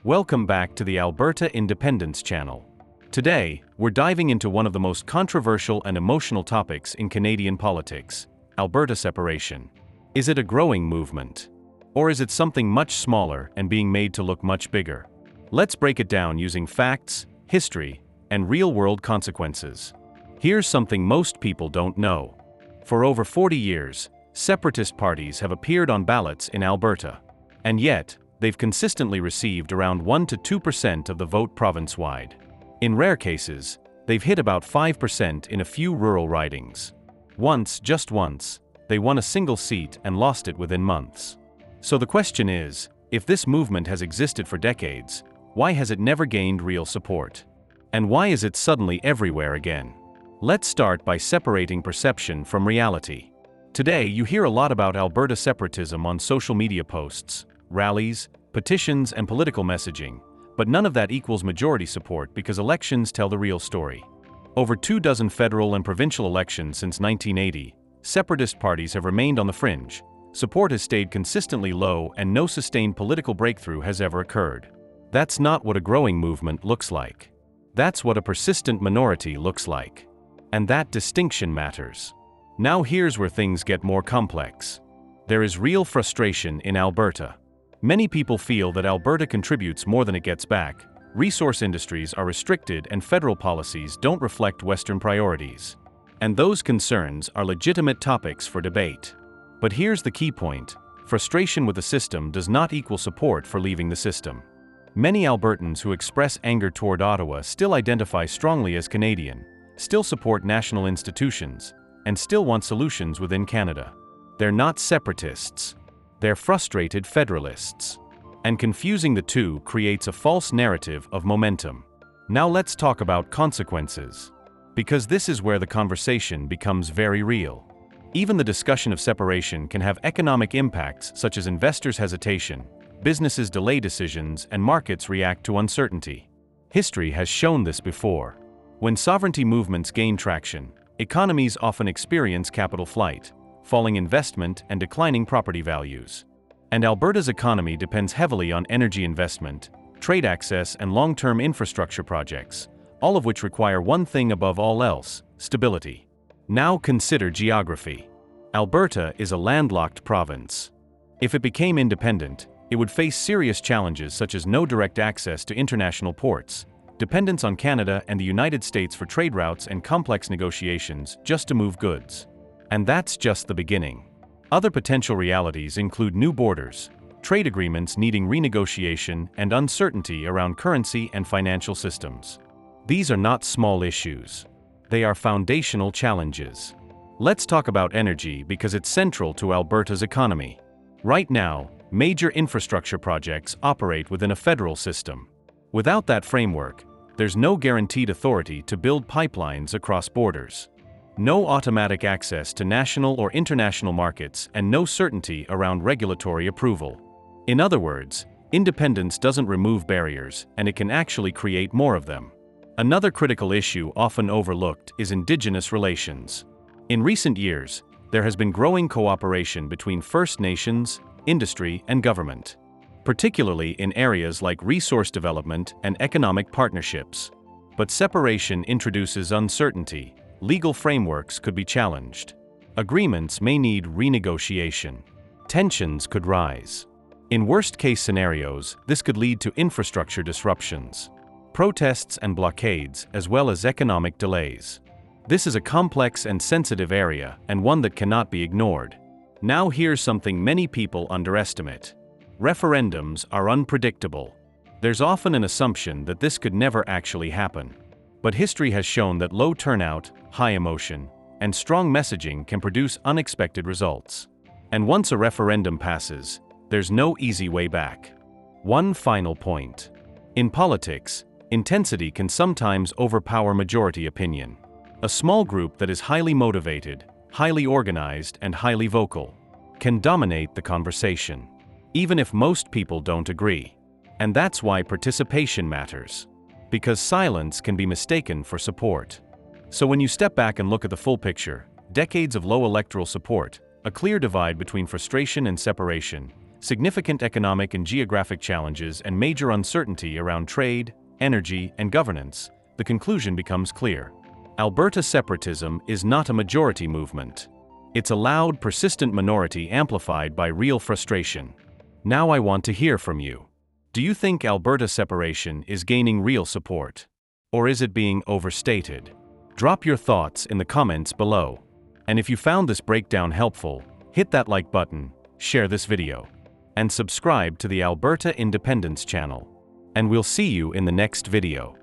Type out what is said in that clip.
Welcome back to the Alberta Independence Channel. Today, we're diving into one of the most controversial and emotional topics in Canadian politics: Alberta separation. Is it a growing movement? Or is it something much smaller and being made to look much bigger? Let's break it down using facts, history, and real-world consequences. Here's something most people don't know. For over 40 years, separatist parties have appeared on ballots in Alberta. And yet, they've consistently received around 1 to 2% of the vote province-wide. In rare cases, they've hit about 5% in a few rural ridings. Once, just once, they won a single seat and lost it within months. So the question is, if this movement has existed for decades, why has it never gained real support? And why is it suddenly everywhere again? Let's start by separating perception from reality. Today, you hear a lot about Alberta separatism on social media posts, rallies, petitions, and political messaging, but none of that equals majority support because elections tell the real story. Over 24 federal and provincial elections since 1980, separatist parties have remained on the fringe. Support has stayed consistently low and no sustained political breakthrough has ever occurred. That's not what a growing movement looks like. That's what a persistent minority looks like. And that distinction matters. Now here's where things get more complex. There is real frustration in Alberta. Many people feel that Alberta contributes more than it gets back, resource industries are restricted, and federal policies don't reflect Western priorities. And those concerns are legitimate topics for debate. But here's the key point: frustration with the system does not equal support for leaving the system. Many Albertans who express anger toward Ottawa still identify strongly as Canadian, still support national institutions, and still want solutions within Canada. They're not separatists. They're frustrated federalists. And confusing the two creates a false narrative of momentum. Now let's talk about consequences. Because this is where the conversation becomes very real. Even the discussion of separation can have economic impacts such as investors' hesitation, businesses delay decisions, and markets react to uncertainty. History has shown this before. When sovereignty movements gain traction, economies often experience capital flight, falling investment, and declining property values. And Alberta's economy depends heavily on energy investment, trade access, and long-term infrastructure projects, all of which require one thing above all else: stability. Now consider geography. Alberta is a landlocked province. If it became independent, it would face serious challenges such as no direct access to international ports, dependence on Canada and the United States for trade routes, and complex negotiations just to move goods. And that's just the beginning. Other potential realities include new borders, trade agreements needing renegotiation, and uncertainty around currency and financial systems. These are not small issues. They are foundational challenges. Let's talk about energy because it's central to Alberta's economy. Right now, major infrastructure projects operate within a federal system. Without that framework, there's no guaranteed authority to build pipelines across borders. No automatic access to national or international markets, and no certainty around regulatory approval. In other words, independence doesn't remove barriers, and it can actually create more of them. Another critical issue often overlooked is Indigenous relations. In recent years, there has been growing cooperation between First Nations, industry, and government, particularly in areas like resource development and economic partnerships. But separation introduces uncertainty. Legal frameworks could be challenged. Agreements may need renegotiation. Tensions could rise. In worst-case scenarios, this could lead to infrastructure disruptions, protests and blockades, as well as economic delays. This is a complex and sensitive area, and one that cannot be ignored. Now here's something many people underestimate. Referendums are unpredictable. There's often an assumption that this could never actually happen. But history has shown that low turnout, high emotion, and strong messaging can produce unexpected results. And once a referendum passes, there's no easy way back. One final point. In politics, intensity can sometimes overpower majority opinion. A small group that is highly motivated, highly organized, and highly vocal can dominate the conversation, even if most people don't agree. And that's why participation matters. Because silence can be mistaken for support. So when you step back and look at the full picture, decades of low electoral support, a clear divide between frustration and separation, significant economic and geographic challenges, and major uncertainty around trade, energy, and governance, the conclusion becomes clear. Alberta separatism is not a majority movement. It's a loud, persistent minority amplified by real frustration. Now I want to hear from you. Do you think Alberta separation is gaining real support? Or is it being overstated? Drop your thoughts in the comments below. And if you found this breakdown helpful, hit that like button, share this video, and subscribe to the Alberta Independence channel. And we'll see you in the next video.